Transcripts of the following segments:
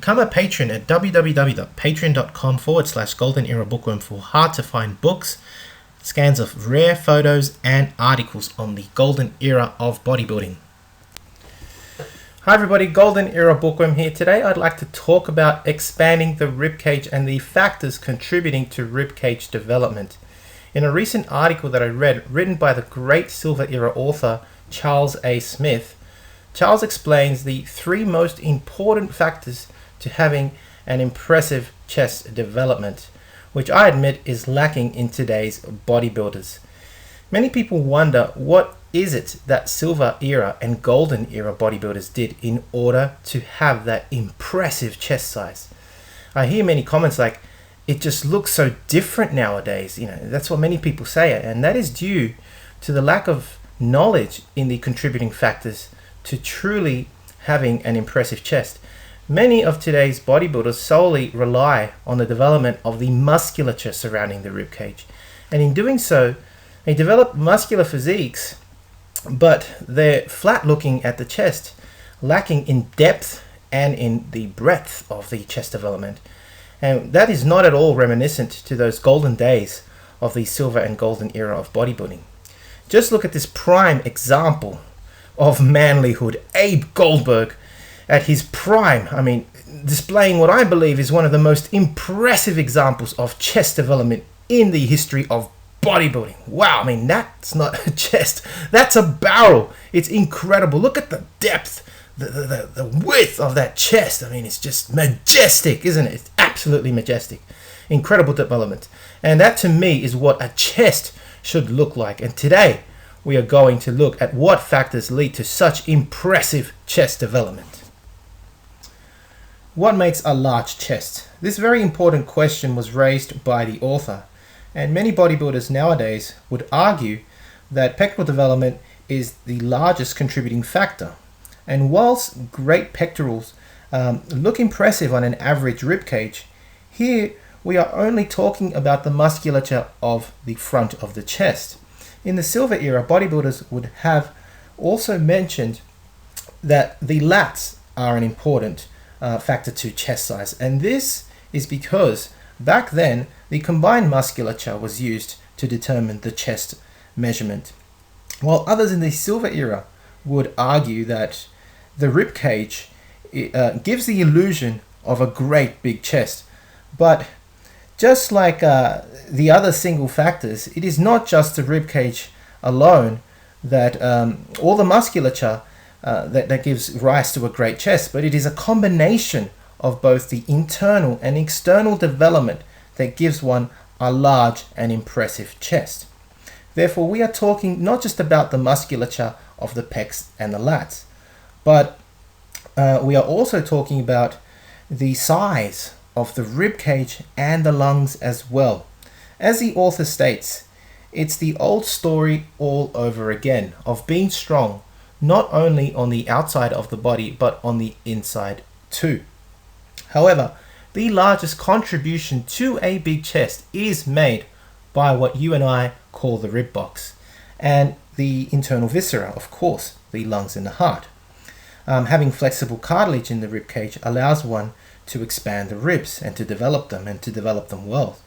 Become a patron at www.patreon.com/Golden Era Bookworm for hard to find books, scans of rare photos, and articles on the golden era of bodybuilding. Hi everybody, Golden Era Bookworm here. Today I'd like to talk about expanding the ribcage and the factors contributing to ribcage development. In a recent article that I read, written by the great Silver Era author Charles A. Smith, Charles explains the three most important factors to having an impressive chest development, which I admit is lacking in today's bodybuilders. Many people wonder, what is it that Silver Era and Golden Era bodybuilders did in order to have that impressive chest size? I hear many comments like, it just looks so different nowadays. That's what many people say, and that is due to the lack of knowledge in the contributing factors to truly having an impressive chest. Many of today's bodybuilders solely rely on the development of the musculature surrounding the ribcage, and in doing so, they develop muscular physiques, but they're flat looking at the chest, lacking in depth and in the breadth of the chest development. And that is not at all reminiscent to those golden days of the Silver and Golden Era of bodybuilding. Just look at this prime example of manlyhood, Abe Goldberg at his prime. Displaying what I believe is one of the most impressive examples of chest development in the history of bodybuilding. Wow, that's not a chest, that's a barrel. It's incredible. Look at the depth, the width of that chest. It's just majestic, isn't it? It's absolutely majestic. Incredible development. And that to me is what a chest should look like. And today we are going to look at what factors lead to such impressive chest development. What makes a large chest? This very important question was raised by the author, and many bodybuilders nowadays would argue that pectoral development is the largest contributing factor. And whilst great pectorals look impressive on an average ribcage, here we are only talking about the musculature of the front of the chest. In the Silver Era, bodybuilders would have also mentioned that the lats are an important factor to chest size, and this is because back then the combined musculature was used to determine the chest measurement, while others in the Silver Era would argue that the ribcage gives the illusion of a great big chest. But just like the other single factors, it is not just the ribcage alone that all the musculature that gives rise to a great chest, but it is a combination of both the internal and external development that gives one a large and impressive chest. Therefore, we are talking not just about the musculature of the pecs and the lats, but we are also talking about the size of the ribcage and the lungs as well. As the author states, it's the old story all over again of being strong, not only on the outside of the body, but on the inside too. However, the largest contribution to a big chest is made by what you and I call the rib box, and the internal viscera, of course, the lungs and the heart. Having flexible cartilage in the rib cage allows one to expand the ribs and to develop them well.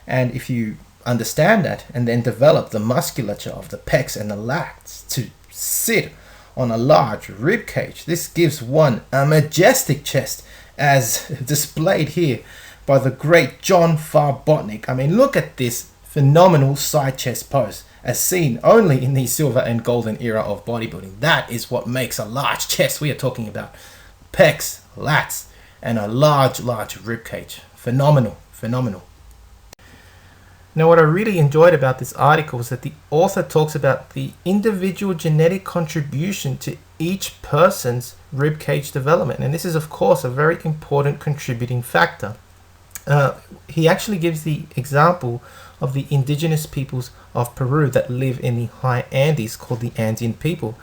And if you understand that and then develop the musculature of the pecs and the lats to sit on a large rib cage, this gives one a majestic chest, as displayed here by the great John Farbotnik. Look at this phenomenal side chest pose, as seen only in the Silver and Golden Era of bodybuilding. That is what makes a large chest. We are talking about pecs, lats, and a large rib cage. Phenomenal. Now, what I really enjoyed about this article is that the author talks about the individual genetic contribution to each person's rib cage development, and this is of course a very important contributing factor. He actually gives the example of the indigenous peoples of Peru that live in the high Andes, called the Andean people.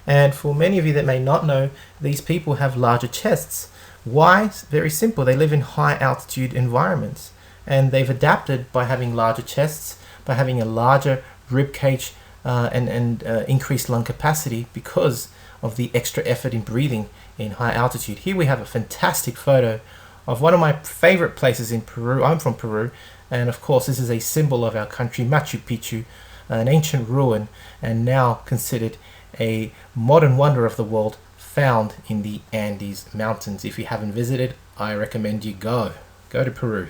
And for many of you that may not know, these people have larger chests. Why? Very simple. They live in high altitude environments, and they've adapted by having larger chests, by having a larger rib cage and increased lung capacity because of the extra effort in breathing in high altitude. Here we have a fantastic photo of one of my favorite places in Peru. I'm from Peru, and of course this is a symbol of our country, Machu Picchu, an ancient ruin and now considered a modern wonder of the world, found in the Andes Mountains. If you haven't visited, I recommend you go to Peru.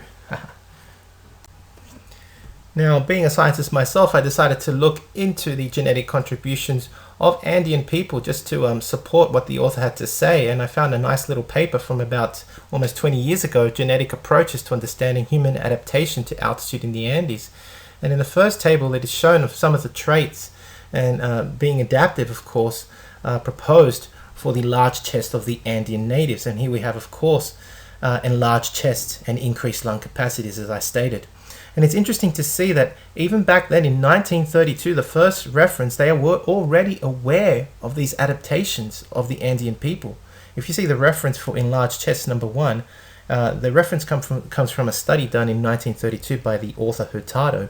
Now, being a scientist myself, I decided to look into the genetic contributions of Andean people just to support what the author had to say, and I found a nice little paper from about almost 20 years ago, Genetic Approaches to Understanding Human Adaptation to Altitude in the Andes. And in the first table it is shown of some of the traits and being adaptive, of course, proposed for the large chest of the Andean natives. And here we have, of course, enlarged chest and increased lung capacities, as I stated. And it's interesting to see that even back then in 1932, the first reference, they were already aware of these adaptations of the Andean people. If you see the reference for enlarged chest number 1, the reference comes from a study done in 1932 by the author Hurtado.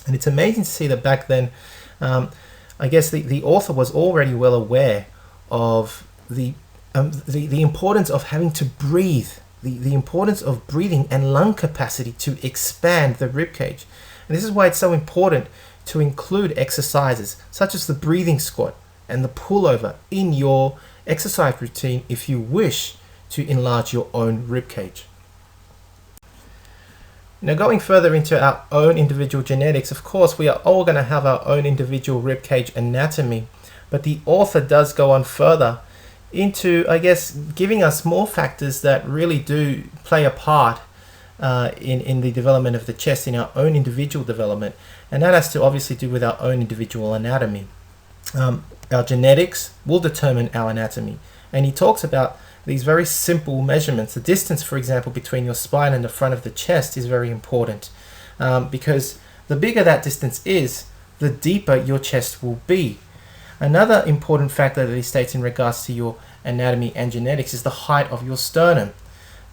And it's amazing to see that back then, I guess the author was already well aware of the importance of having to breathe, the importance of breathing and lung capacity to expand the rib cage. And this is why it's so important to include exercises such as the breathing squat and the pullover in your exercise routine if you wish to enlarge your own rib cage. Now, going further into our own individual genetics, of course, we are all going to have our own individual rib cage anatomy, but the author does go on further into, I guess, giving us more factors that really do play a part in the development of the chest, in our own individual development, and that has to obviously do with our own individual anatomy. Our genetics will determine our anatomy, and he talks about these very simple measurements. The distance, for example, between your spine and the front of the chest is very important, because the bigger that distance is, the deeper your chest will be. Another important factor that he states in regards to your anatomy and genetics is the height of your sternum,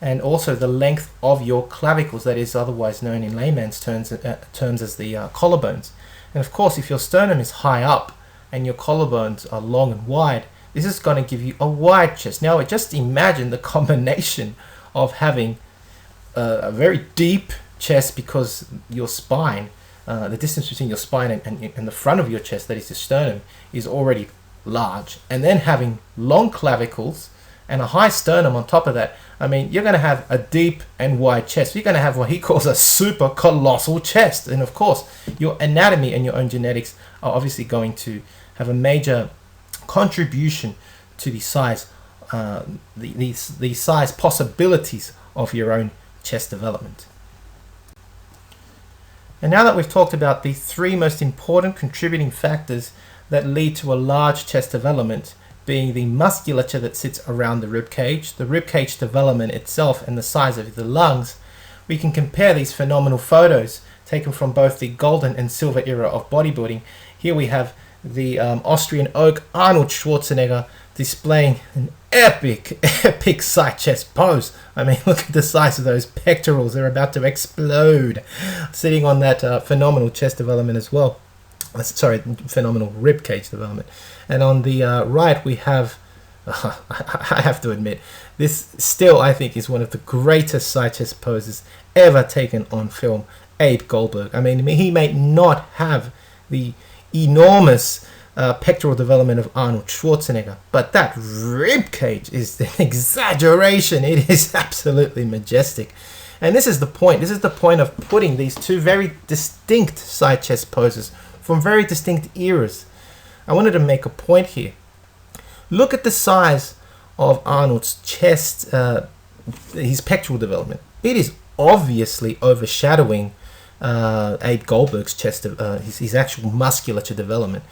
and also the length of your clavicles, that is otherwise known in layman's terms as the collarbones. And of course, if your sternum is high up and your collarbones are long and wide, this is going to give you a wide chest. Now, just imagine the combination of having a very deep chest, because your spine, the distance between your spine and the front of your chest, that is the sternum, is already large, and then having long clavicles and a high sternum on top of that. I mean, you're going to have a deep and wide chest. You're going to have what he calls a super colossal chest. And of course, your anatomy and your own genetics are obviously going to have a major contribution to the size, the size possibilities of your own chest development. And now that we've talked about the 3 most important contributing factors that lead to a large chest development, being the musculature that sits around the rib cage development itself, and the size of the lungs, we can compare these phenomenal photos taken from both the golden and silver era of bodybuilding. Here we have the Austrian oak Arnold Schwarzenegger displaying an epic side chest pose. I mean, look at the size of those pectorals. They're about to explode, sitting on that phenomenal chest development as well. Sorry, phenomenal rib cage development. And on the right we have, I have to admit, this still I think is one of the greatest side chest poses ever taken on film, Abe Goldberg. I mean, he may not have the enormous pectoral development of Arnold Schwarzenegger, but that rib cage is an exaggeration. It is absolutely majestic. And this is the point. This is the point of putting these 2 very distinct side chest poses from very distinct eras. I wanted to make a point here. Look at the size of Arnold's chest, his pectoral development. It is obviously overshadowing Abe Goldberg's chest, his actual musculature development.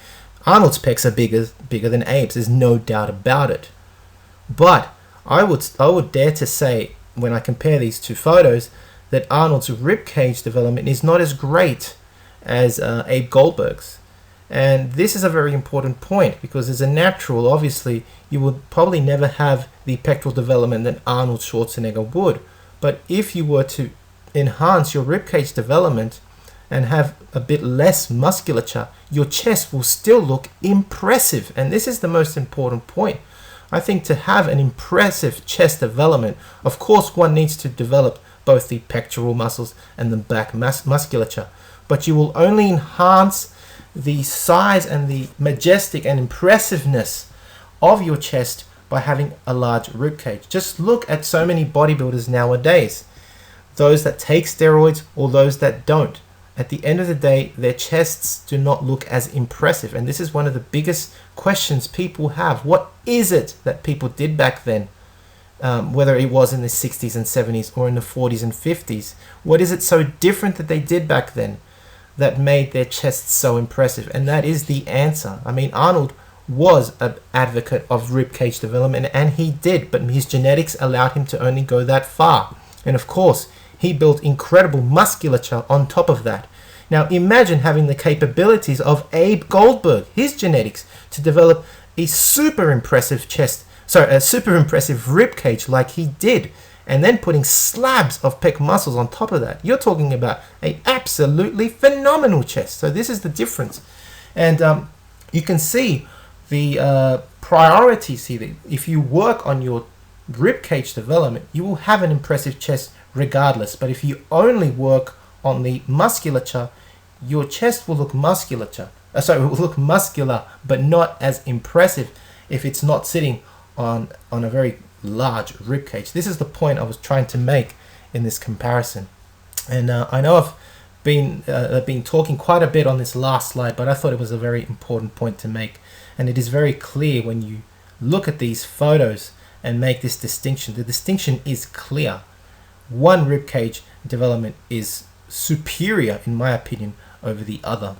Arnold's pecs are bigger than Abe's. There's no doubt about it. But I would dare to say, when I compare these 2 photos, that Arnold's rib cage development is not as great as Abe Goldberg's. And this is a very important point, because as a natural, obviously, you would probably never have the pectoral development that Arnold Schwarzenegger would. But if you were to enhance your ribcage development and have a bit less musculature, your chest will still look impressive. And this is the most important point. I think to have an impressive chest development, of course one needs to develop both the pectoral muscles and the back musculature, but you will only enhance the size and the majestic and impressiveness of your chest by having a large rib cage. Just look at so many bodybuilders nowadays, those that take steroids or those that don't. At the end of the day, their chests do not look as impressive, and this is one of the biggest questions people have. What is it that people did back then, whether it was in the 60s and 70s or in the 40s and 50s? What is it so different that they did back then that made their chests so impressive? And that is the answer. I mean, Arnold was an advocate of ribcage development, and he did, but his genetics allowed him to only go that far. And of course, he built incredible musculature on top of that. Now imagine having the capabilities of Abe Goldberg, his genetics, to develop a super impressive rib cage like he did, and then putting slabs of pec muscles on top of that. You're talking about an absolutely phenomenal chest. So this is the difference. And you can see the priorities here. If you work on your rib cage development, you will have an impressive chest regardless. But if you only work on the musculature, your chest will look it will look muscular, but not as impressive if it's not sitting on a very large rib cage. This is the point I was trying to make in this comparison. And I know I've been talking quite a bit on this last slide, but I thought it was a very important point to make. And it is very clear when you look at these photos and make this distinction. The distinction is clear. One rib cage development is superior, in my opinion, over the other.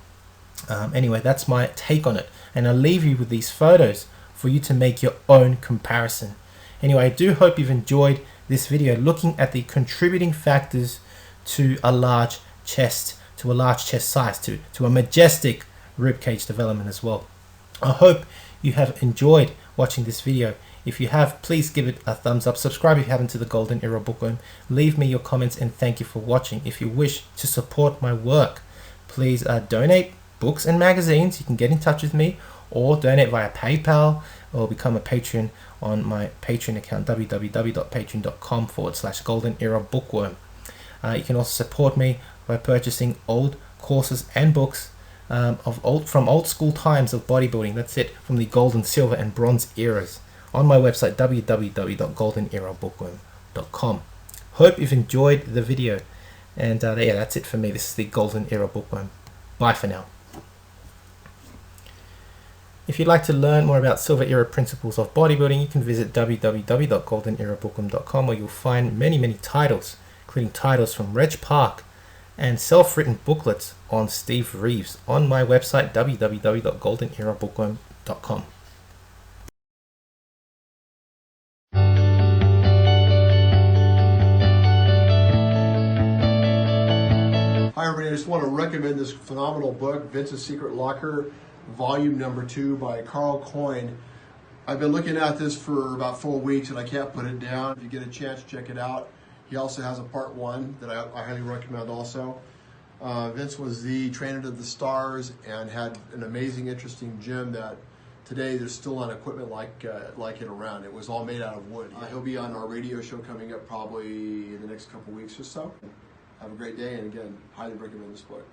Anyway, that's my take on it, and I'll leave you with these photos for you to make your own comparison. Anyway, I do hope you've enjoyed this video looking at the contributing factors to a large chest size, to a majestic rib cage development as well. I hope you have enjoyed watching this video. If you have, please give it a thumbs up. Subscribe if you haven't to the Golden Era Bookworm. Leave me your comments, and thank you for watching. If you wish to support my work, please donate books and magazines. You can get in touch with me, or donate via PayPal, or become a patron on my Patreon account, www.patreon.com/Golden Era Bookworm. You can also support me by purchasing old courses and books from old school times of bodybuilding. That's it, from the golden, silver, and bronze eras, on my website, www.goldenerabookworm.com. Hope you've enjoyed the video, and yeah, that's it for me. This is the Golden Era Bookworm. Bye for now. If you'd like to learn more about Silver Era principles of bodybuilding, you can visit www.goldenerabookworm.com, where you'll find many titles, including titles from Reg Park and self-written booklets on Steve Reeves, on my website, www.goldenerabookworm.com. Hi everybody, I just want to recommend this phenomenal book, Vince's Secret Locker, volume number 2 by Carl Coyne. I've been looking at this for about 4 weeks and I can't put it down. If you get a chance, check it out. He also has a part 1 that I highly recommend also. Vince was the trainer to the stars and had an amazing, interesting gym that today there's still not equipment like it around. It was all made out of wood. He'll be on our radio show coming up probably in the next couple weeks or so. Have a great day, and again, highly recommend this book.